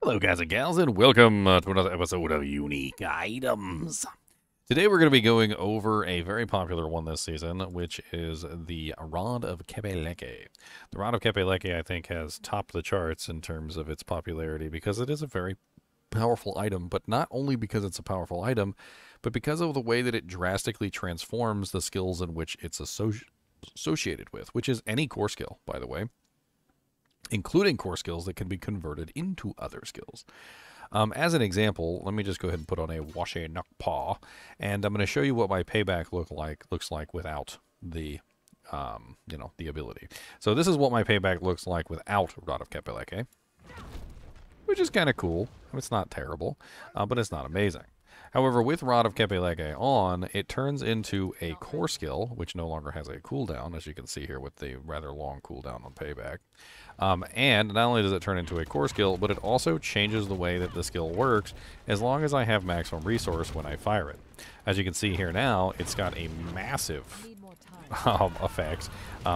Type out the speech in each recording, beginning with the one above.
Hello, guys and gals, and welcome to another episode of Unique Items. Today we're going to be going over a very popular one this season, which is the Rod of Kepeleke. The Rod of Kepeleke, I think, has topped the charts in terms of its popularity because it is a very powerful item, but not only because it's a powerful item, but because of the way that it drastically transforms the skills in which it's associated with, which is any core skill, by the way, including core skills that can be converted into other skills. As an example, let me just go ahead and put on a Washe Paw, and I'm going to show you what my payback looks like without the, the ability. So this is what my payback looks like without Rod of Kepeleke, which is kind of cool. It's not terrible, but it's not amazing. However, with Rod of Kepeleke on, it turns into a core skill, which no longer has a cooldown, as you can see here with the rather long cooldown on payback. And not only does it turn into a core skill, but it also changes the way that the skill works as long as I have maximum resource when I fire it. As you can see here now, it's got a massive effect,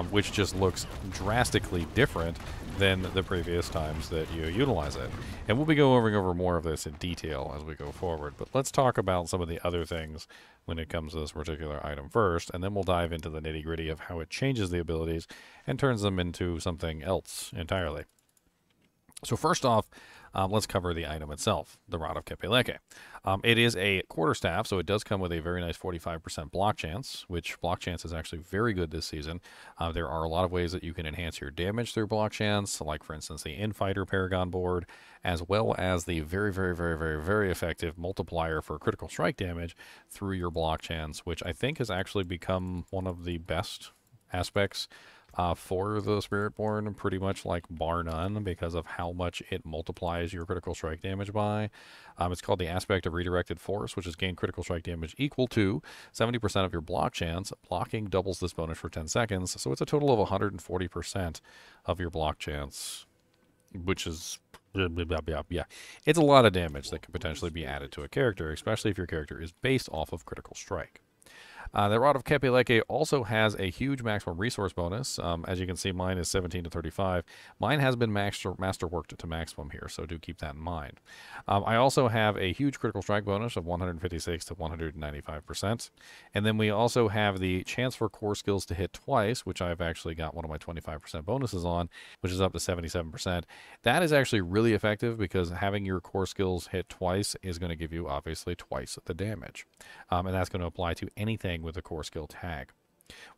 which just looks drastically different than the previous times that you utilize it. And we'll be going over more of this in detail as we go forward, but let's talk about some of the other things when it comes to this particular item first, and then we'll dive into the nitty-gritty of how it changes the abilities and turns them into something else entirely. So first off, let's cover the item itself, the Rod of Kepeleke. It is a quarterstaff, so it does come with a very nice 45% block chance, which block chance is actually very good this season. There are a lot of ways that you can enhance your damage through block chance, like for instance the Infighter Paragon board, as well as the very effective multiplier for critical strike damage through your block chance, which I think has actually become one of the best aspects for the Spiritborn, pretty much like bar none, because of how much it multiplies your critical strike damage by. It's called the aspect of redirected force, which is gain critical strike damage equal to 70% of your block chance. Blocking doubles this bonus for 10 seconds, so it's a total of 140% of your block chance, which is yeah, it's a lot of damage that could potentially be added to a character, especially if your character is based off of critical strike. The Rod of Kepeleke also has a huge maximum resource bonus. As you can see, mine is 17 to 35. Mine has been masterworked to maximum here, so do keep that in mind. I also have a huge critical strike bonus of 156 to 195%. And then we also have the chance for core skills to hit twice, which I've actually got one of my 25% bonuses on, which is up to 77%. That is actually really effective because having your core skills hit twice is going to give you, obviously, twice the damage. And that's going to apply to anything with a core skill tag.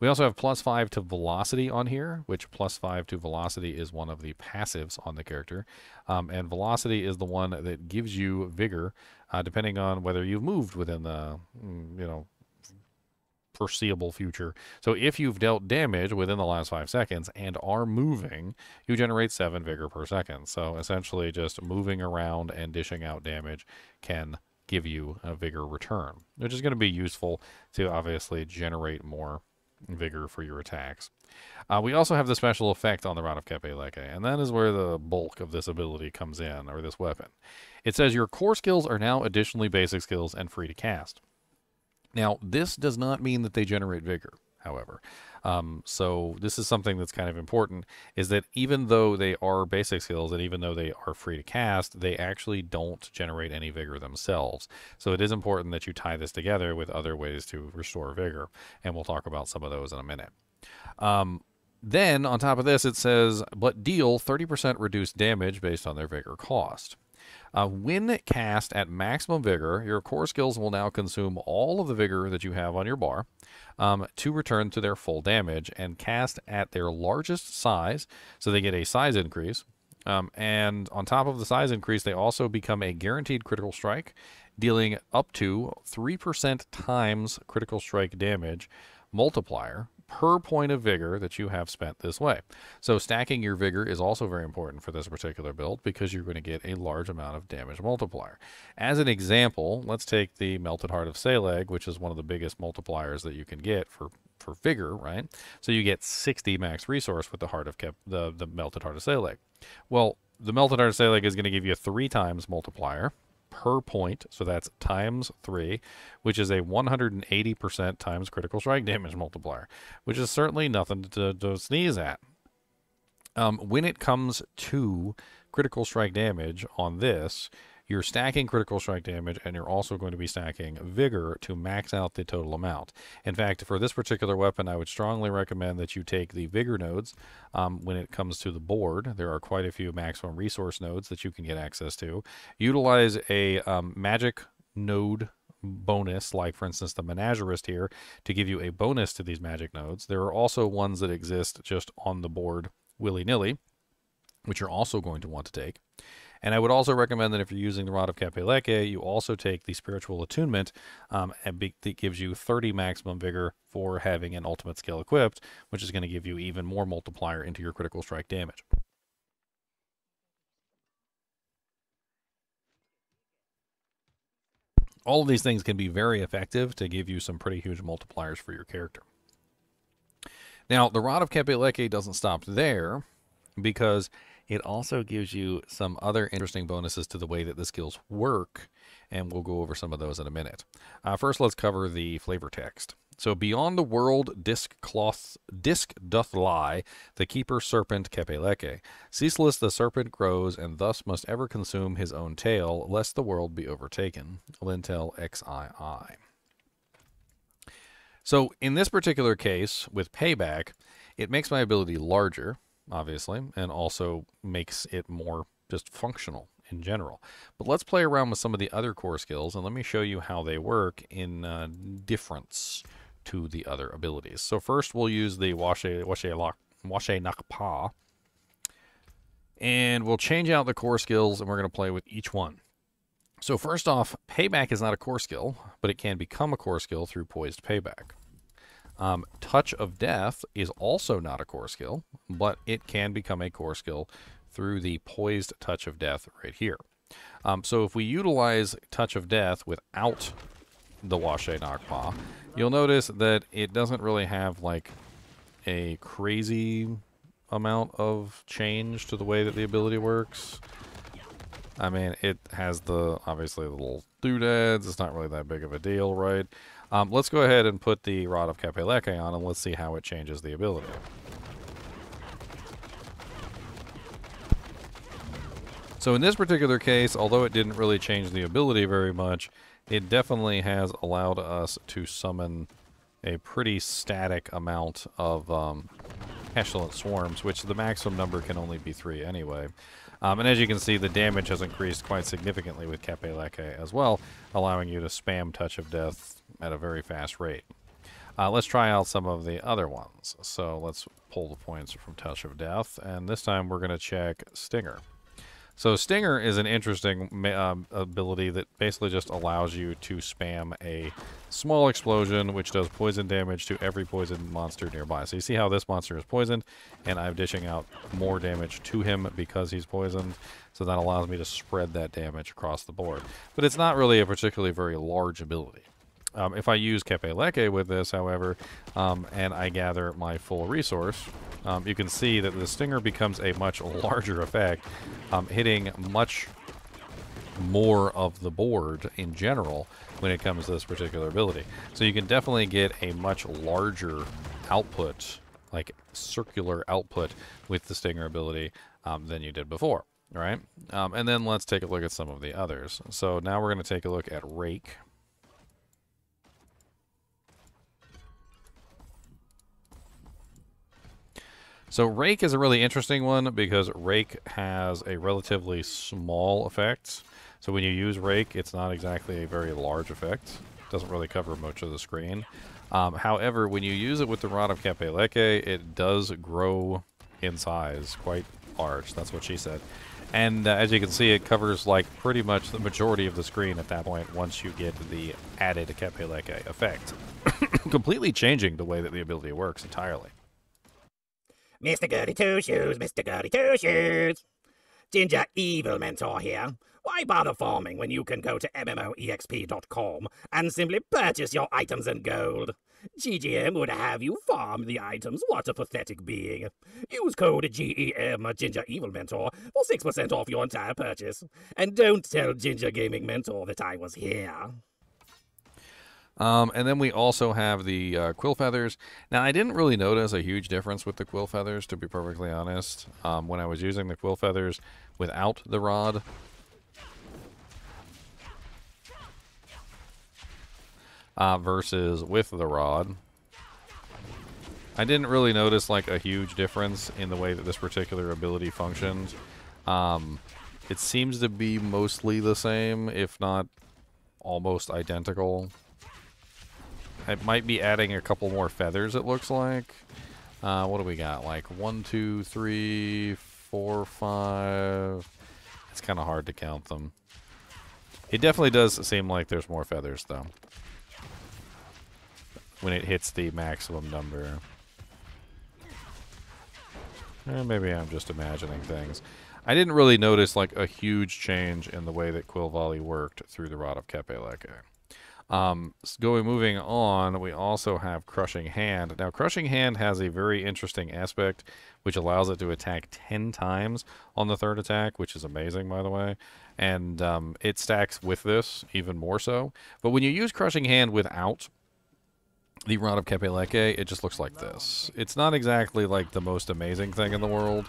We also have +5 to velocity on here, which +5 to velocity is one of the passives on the character. And velocity is the one that gives you vigor, depending on whether you've moved within the, foreseeable future. So if you've dealt damage within the last 5 seconds and are moving, you generate 7 vigor per second. So essentially just moving around and dishing out damage can give you a vigor return, which is going to be useful to obviously generate more vigor for your attacks. We also have the special effect on the Rod of Kepeleke, and that is where the bulk of this ability comes in, or this weapon. It says your core skills are now additionally basic skills and free to cast. Now, this does not mean that they generate vigor, however. So this is something that's kind of important, is that even though they are basic skills and even though they are free to cast, they actually don't generate any vigor themselves. So it is important that you tie this together with other ways to restore vigor, and we'll talk about some of those in a minute. Then, on top of this, it says, but deal 30% reduced damage based on their vigor cost. When cast at maximum vigor, your core skills will now consume all of the vigor that you have on your bar to return to their full damage and cast at their largest size, so they get a size increase. And on top of the size increase, they also become a guaranteed critical strike, dealing up to 3% times critical strike damage multiplier per point of vigor that you have spent this way. So stacking your vigor is also very important for this particular build because you're going to get a large amount of damage multiplier. As an example, let's take the Melted Heart of Seleg, which is one of the biggest multipliers that you can get for vigor, right? So you get 60 max resource with the the Melted Heart of Seleg. Well, the Melted Heart of Seleg is going to give you a 3 times multiplier per point, so that's times 3, which is a 180% times critical strike damage multiplier, which is certainly nothing to sneeze at. When it comes to critical strike damage on this, you're stacking critical strike damage, and you're also going to be stacking vigor to max out the total amount. In fact, for this particular weapon, I would strongly recommend that you take the vigor nodes when it comes to the board. There are quite a few maximum resource nodes that you can get access to. Utilize a magic node bonus, like for instance the Menagerist here, to give you a bonus to these magic nodes. There are also ones that exist just on the board willy-nilly, which you're also going to want to take. And I would also recommend that if you're using the Rod of Kepeleke, you also take the Spiritual Attunement, that gives you 30 maximum vigor for having an ultimate skill equipped, which is going to give you even more multiplier into your critical strike damage. All of these things can be very effective to give you some pretty huge multipliers for your character. Now, the Rod of Kepeleke doesn't stop there, because it also gives you some other interesting bonuses to the way that the skills work, and we'll go over some of those in a minute. First, let's cover the flavor text. So, beyond the world disc doth lie, the keeper serpent Kepeleke. Ceaseless the serpent grows, and thus must ever consume his own tail, lest the world be overtaken. Lintel XII. So, in this particular case, with Payback, it makes my ability larger, obviously, and also makes it more just functional in general. But let's play around with some of the other core skills, and let me show you how they work in difference to the other abilities. So first we'll use the Washe Nakpa, and we'll change out the core skills, and we're going to play with each one. So first off, Payback is not a core skill, but it can become a core skill through Poised Payback. Touch of Death is also not a core skill, but it can become a core skill through the Poised Touch of Death right here. So if we utilize Touch of Death without the Washe Nakpa, you'll notice that it doesn't really have like a crazy amount of change to the way that the ability works. I mean, it has obviously the little doodads. It's not really that big of a deal, right? Let's go ahead and put the Rod of Kepeleke on, and let's see how it changes the ability. So in this particular case, although it didn't really change the ability very much, it definitely has allowed us to summon a pretty static amount of pestilent swarms, which the maximum number can only be 3 anyway. And as you can see, the damage has increased quite significantly with Kepeleke as well, allowing you to spam Touch of Death at a very fast rate. Let's try out some of the other ones. So let's pull the points from Touch of Death, and this time we're going to check Stinger. So Stinger is an interesting ability that basically just allows you to spam a small explosion, which does poison damage to every poisoned monster nearby. So you see how this monster is poisoned, and I'm dishing out more damage to him because he's poisoned. So that allows me to spread that damage across the board. But it's not really a particularly very large ability. If I use Kepeleke with this, however, and I gather my full resource, you can see that the Stinger becomes a much larger effect, hitting much more of the board in general when it comes to this particular ability. So you can definitely get a much larger output, like circular output, with the Stinger ability than you did before, right? And then let's take a look at some of the others. So now we're going to take a look at Rake. So Rake is a really interesting one because Rake has a relatively small effect. So when you use Rake, it's not exactly a very large effect. It doesn't really cover much of the screen. However, when you use it with the Rod of Kepeleke, it does grow in size quite large. That's what she said. And as you can see, it covers like pretty much the majority of the screen at that point once you get the added Kepeleke effect. Completely changing the way that the ability works entirely. Mr. Goody Two Shoes, Mr. Goody Two Shoes. Ginger Evil Mentor here. Why bother farming when you can go to MMOEXP.com and simply purchase your items in gold? GGM would have you farm the items. What a pathetic being. Use code GEM Ginger Evil Mentor for 6% off your entire purchase. And don't tell Ginger Gaming Mentor that I was here. And then we also have the quill feathers. Now, I didn't really notice a huge difference with the quill feathers, to be perfectly honest, when I was using the quill feathers without the rod. Versus with the rod. I didn't really notice like a huge difference in the way that this particular ability functioned. It seems to be mostly the same, if not almost identical. It might be adding a couple more feathers, it looks like. What do we got? Like 1, 2, 3, 4, 5. It's kind of hard to count them. It definitely does seem like there's more feathers, though, when it hits the maximum number. Maybe I'm just imagining things. I didn't really notice like a huge change in the way that Quill Volley worked through the Rod of Kepeleke. Moving on, we also have Crushing Hand. Now, Crushing Hand has a very interesting aspect, which allows it to attack 10 times on the third attack, which is amazing, by the way. And it stacks with this even more so. But when you use Crushing Hand without the Rod of Kepeleke, it just looks like this. It's not exactly like the most amazing thing in the world.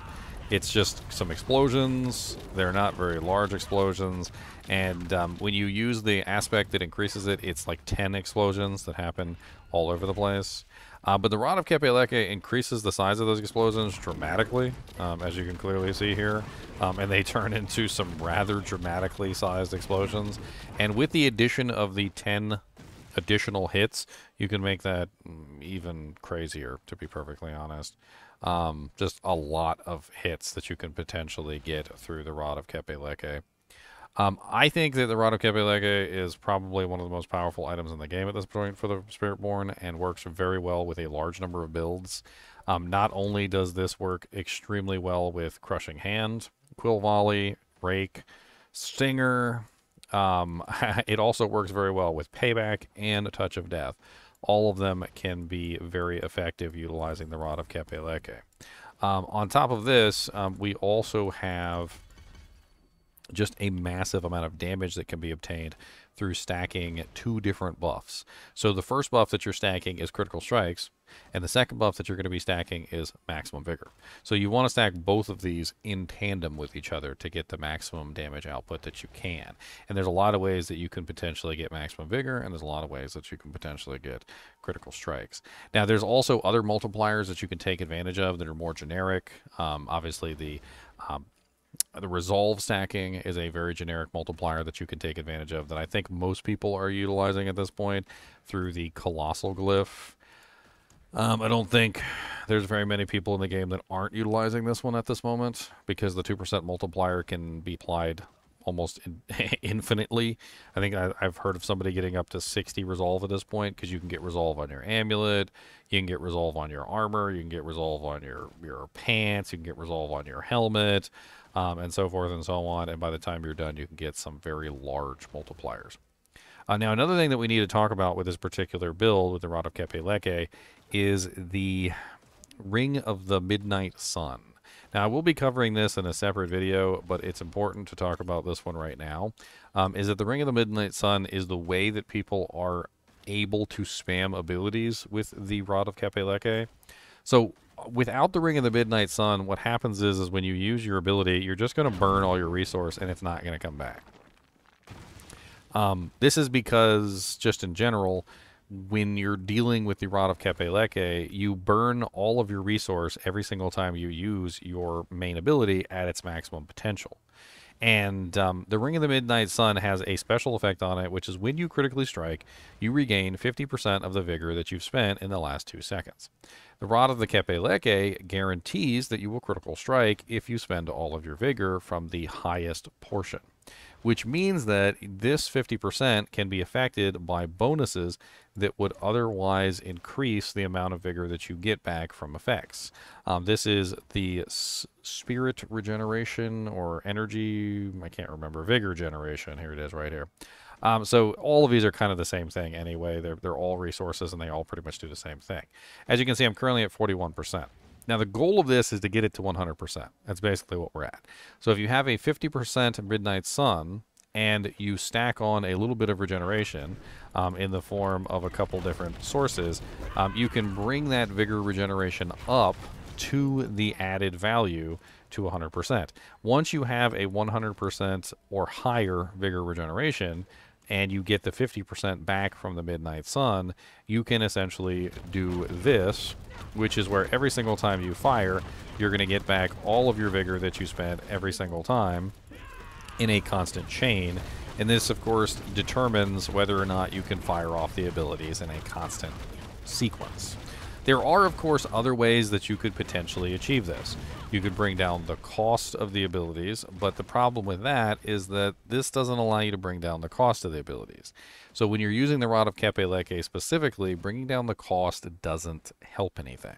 It's just some explosions. They're not very large explosions. And when you use the aspect that increases it, it's like 10 explosions that happen all over the place. But the Rod of Kepeleke increases the size of those explosions dramatically, as you can clearly see here. And they turn into some rather dramatically sized explosions. And with the addition of the 10 additional hits, you can make that even crazier, to be perfectly honest. Just a lot of hits that you can potentially get through the Rod of Kepeleke. I think that the Rod of Kepeleke is probably one of the most powerful items in the game at this point for the Spiritborn, and works very well with a large number of builds. Not only does this work extremely well with Crushing Hand, Quill Volley, Rake, Stinger, it also works very well with Payback and Touch of Death. All of them can be very effective utilizing the Rod of Kepeleke. On top of this, we also have just a massive amount of damage that can be obtained through stacking 2 different buffs. So the first buff that you're stacking is Critical Strikes, and the second buff that you're going to be stacking is Maximum Vigor. So you want to stack both of these in tandem with each other to get the maximum damage output that you can. And there's a lot of ways that you can potentially get Maximum Vigor, and there's a lot of ways that you can potentially get Critical Strikes. Now, there's also other multipliers that you can take advantage of that are more generic. Obviously, the resolve stacking is a very generic multiplier that you can take advantage of that I think most people are utilizing at this point through the Colossal Glyph. I don't think there's very many people in the game that aren't utilizing this one at this moment, because the 2% multiplier can be applied almost infinitely. I think I've heard of somebody getting up to 60 resolve at this point, because you can get resolve on your amulet, you can get resolve on your armor, you can get resolve on your pants, you can get resolve on your helmet, and so forth and so on. And by the time you're done, you can get some very large multipliers. Now, another thing that we need to talk about with this particular build with the Rod of Kepeleke is the Ring of the Midnight Sun. Now, I will be covering this in a separate video, but it's important to talk about this one right now. Is that the Ring of the Midnight Sun is the way that people are able to spam abilities with the Rod of Kepeleke. So, without the Ring of the Midnight Sun, what happens is when you use your ability, you're just going to burn all your resource, and it's not going to come back. This is because, just in general, when you're dealing with the Rod of Kepeleke, you burn all of your resource every single time you use your main ability at its maximum potential. And the Ring of the Midnight Sun has a special effect on it, which is when you critically strike, you regain 50% of the vigor that you've spent in the last 2 seconds. The Rod of the Kepeleke guarantees that you will critical strike if you spend all of your vigor from the highest portion, which means that this 50% can be affected by bonuses that would otherwise increase the amount of vigor that you get back from effects. This is the spirit regeneration or energy, I can't remember, vigor generation. Here it is right here. So all of these are kind of the same thing anyway. They're all resources, and they all pretty much do the same thing. As you can see, I'm currently at 41%. Now, the goal of this is to get it to 100%. That's basically what we're at. So if you have a 50% Midnight Sun and you stack on a little bit of regeneration in the form of a couple different sources, you can bring that vigor regeneration up to the added value to 100%. Once you have a 100% or higher vigor regeneration, and you get the 50% back from the Midnight Sun, you can essentially do this, which is where every single time you fire, you're going to get back all of your vigor that you spent every single time in a constant chain. And this, of course, determines whether or not you can fire off the abilities in a constant sequence. There are, of course, other ways that you could potentially achieve this. You could bring down the cost of the abilities, but the problem with that is that this doesn't allow you to bring down the cost of the abilities. So when you're using the Rod of Kepeleke specifically, bringing down the cost doesn't help anything.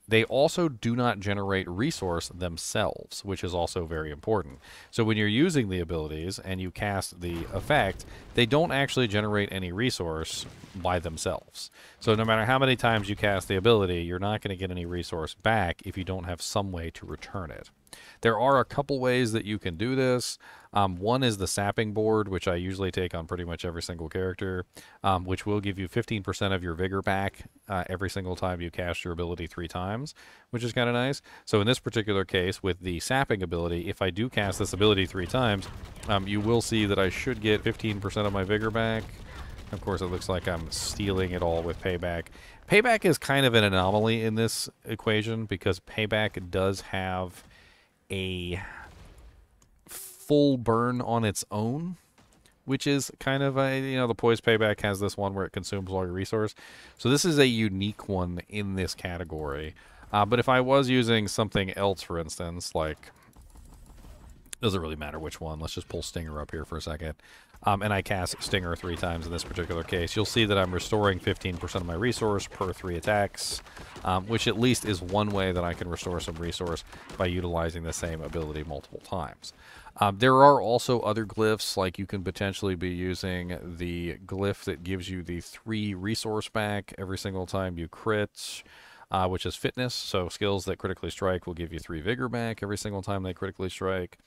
They also do not generate resource themselves, which is also very important. So when you're using the abilities and you cast the effect, they don't actually generate any resource by themselves. So no matter how many times you cast the ability, you're not going to get any resource back if you don't have some way to return it. There are a couple ways that you can do this. One is the sapping board, which I usually take on pretty much every single character, which will give you 15% of your vigor back every single time you cast your ability 3 times, which is kind of nice. So in this particular case, with the sapping ability, if I do cast this ability 3 times, you will see that I should get 15% of my vigor back. Of course, it looks like I'm stealing it all with payback. Payback is kind of an anomaly in this equation because payback does have a full burn on its own, which is kind of a, the poise payback has this one where it consumes all your resource. So this is a unique one in this category. But if I was using something else, for instance, like, doesn't really matter which one. Let's just pull Stinger up here for a second. And I cast Stinger 3 times in this particular case. You'll see that I'm restoring 15% of my resource per 3 attacks, which at least is one way that I can restore some resource by utilizing the same ability multiple times. There are also other glyphs, like you can potentially be using the glyph that gives you the 3 resource back every single time you crit, which is fitness. So skills that critically strike will give you 3 vigor back every single time they critically strike.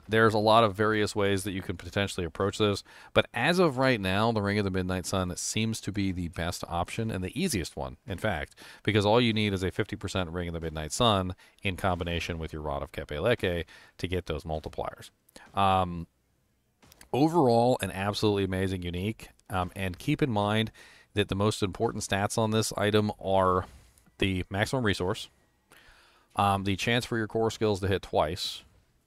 There's a lot of various ways that you can potentially approach this, but as of right now, the Ring of the Midnight Sun seems to be the best option and the easiest one, in fact, because all you need is a 50% Ring of the Midnight Sun in combination with your Rod of Kepeleke to get those multipliers. Overall, an absolutely amazing unique, and keep in mind that the most important stats on this item are the maximum resource, the chance for your core skills to hit twice,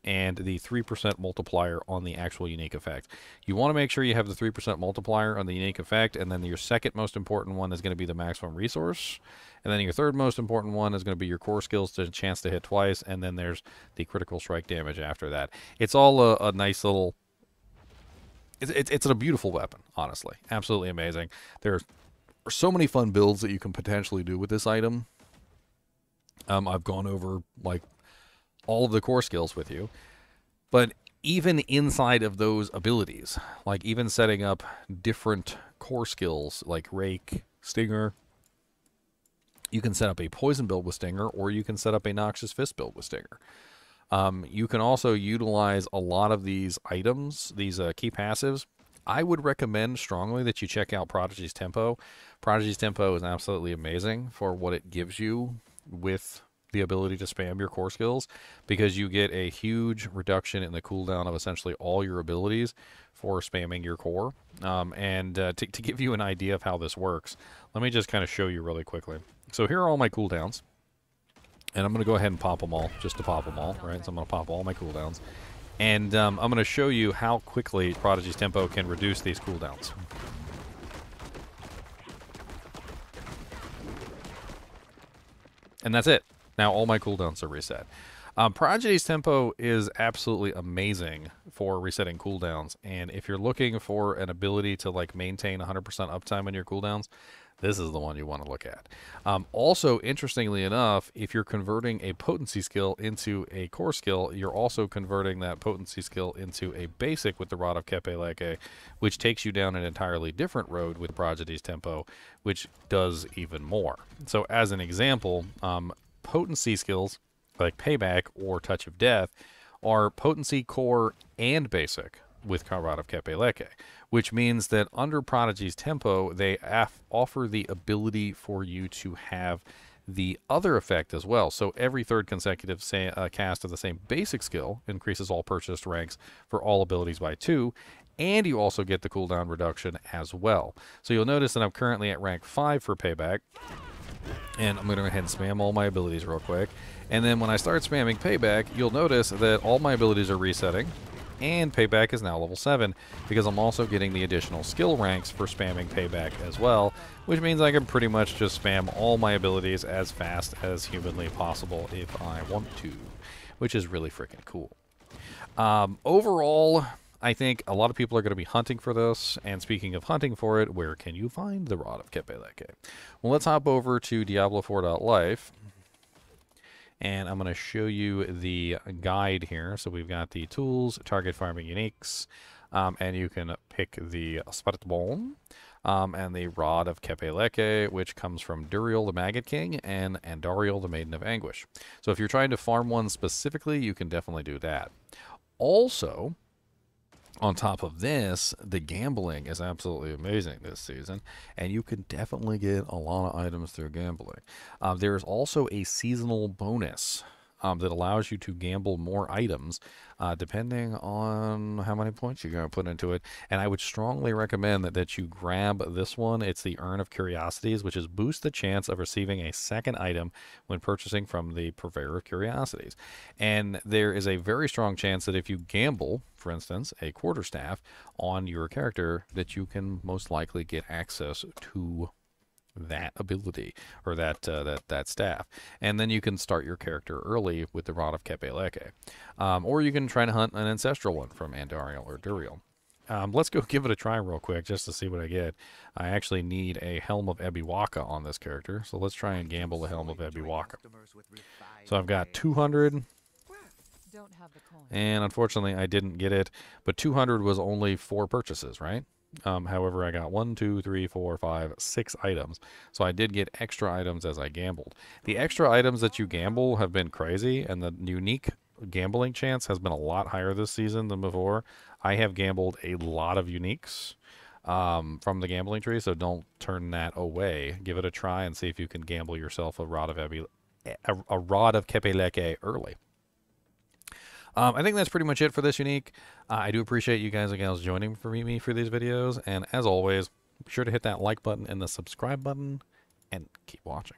and the 3% multiplier on the actual unique effect. You want to make sure you have the 3% multiplier on the unique effect, and then your second most important one is going to be the maximum resource, and then your third most important one is going to be your core skills to chance to hit twice, and then there's the critical strike damage after that. It's all a nice little... It's a beautiful weapon, honestly. Absolutely amazing. There are so many fun builds that you can potentially do with this item. I've gone over, like, all of the core skills with you, but even inside of those abilities, like even setting up different core skills like Rake, Stinger, you can set up a poison build with Stinger, or you can set up a Noxious Fist build with Stinger. You can also utilize a lot of these items, these key passives. I would recommend strongly that you check out Prodigy's Tempo. Prodigy's Tempo is absolutely amazing for what it gives you with the ability to spam your core skills, because you get a huge reduction in the cooldown of essentially all your abilities for spamming your core. To give you an idea of how this works, let me just kind of show you really quickly. So here are all my cooldowns, and I'm going to go ahead and pop them all, just to pop them all, right? So I'm going to pop all my cooldowns, and I'm going to show you how quickly Prodigy's Tempo can reduce these cooldowns. And that's it. Now all my cooldowns are reset. Prodigy's Tempo is absolutely amazing for resetting cooldowns, and if you're looking for an ability to like maintain 100% uptime on your cooldowns, this is the one you want to look at. Also, interestingly enough, if you're converting a potency skill into a core skill, you're also converting that potency skill into a basic with the Rod of Kepeleke, which takes you down an entirely different road with Prodigy's Tempo, which does even more. So as an example, potency skills like Payback or Touch of Death are potency, core, and basic with Rod of Kepeleke, which means that under Prodigy's tempo, they offer the ability for you to have the other effect as well. So every third consecutive cast of the same basic skill increases all purchased ranks for all abilities by 2, and you also get the cooldown reduction as well. So you'll notice that I'm currently at rank 5 for Payback, and I'm going to go ahead and spam all my abilities real quick. And then when I start spamming Payback, you'll notice that all my abilities are resetting, and Payback is now level 7, because I'm also getting the additional skill ranks for spamming Payback as well, which means I can pretty much just spam all my abilities as fast as humanly possible if I want to, which is really freaking cool. Overall, I think a lot of people are going to be hunting for this, and speaking of hunting for it, where can you find the Rod of Kepeleke? Well, let's hop over to Diablo 4.life, and I'm going to show you the guide here. So we've got the tools, target farming uniques, and you can pick the Spiritborn and the Rod of Kepeleke, which comes from Duriel the Maggot King and Andariel the Maiden of Anguish. So if you're trying to farm one specifically, you can definitely do that. Also, on top of this, the gambling is absolutely amazing this season, and you can definitely get a lot of items through gambling. There's also a seasonal bonus that allows you to gamble more items depending on how many points you're going to put into it. And I would strongly recommend that you grab this one. It's the Urn of Curiosities, which is boost the chance of receiving a second item when purchasing from the Purveyor of Curiosities. And there is a very strong chance that if you gamble, for instance, a quarterstaff on your character, that you can most likely get access to that ability or that staff, and then you can start your character early with the Rod of Kepeleke, or you can try to hunt an ancestral one from Andariel or Duriel. Let's go give it a try real quick just to see what I get. I actually need a Helm of Ebiwaka on this character, so let's try and gamble the Helm of Ebiwaka. So I've got 200, and unfortunately I didn't get it, but 200 was only 4 purchases, right? However, I got 1, 2, 3, 4, 5, 6 items. So I did get extra items as I gambled. The extra items that you gamble have been crazy, and the unique gambling chance has been a lot higher this season than before. I have gambled a lot of uniques from the gambling tree, so don't turn that away. Give it a try and see if you can gamble yourself a Rod of Kepeleke early. I think that's pretty much it for this unique. I do appreciate you guys and gals joining me for these videos, and as always, be sure to hit that like button and the subscribe button, and keep watching.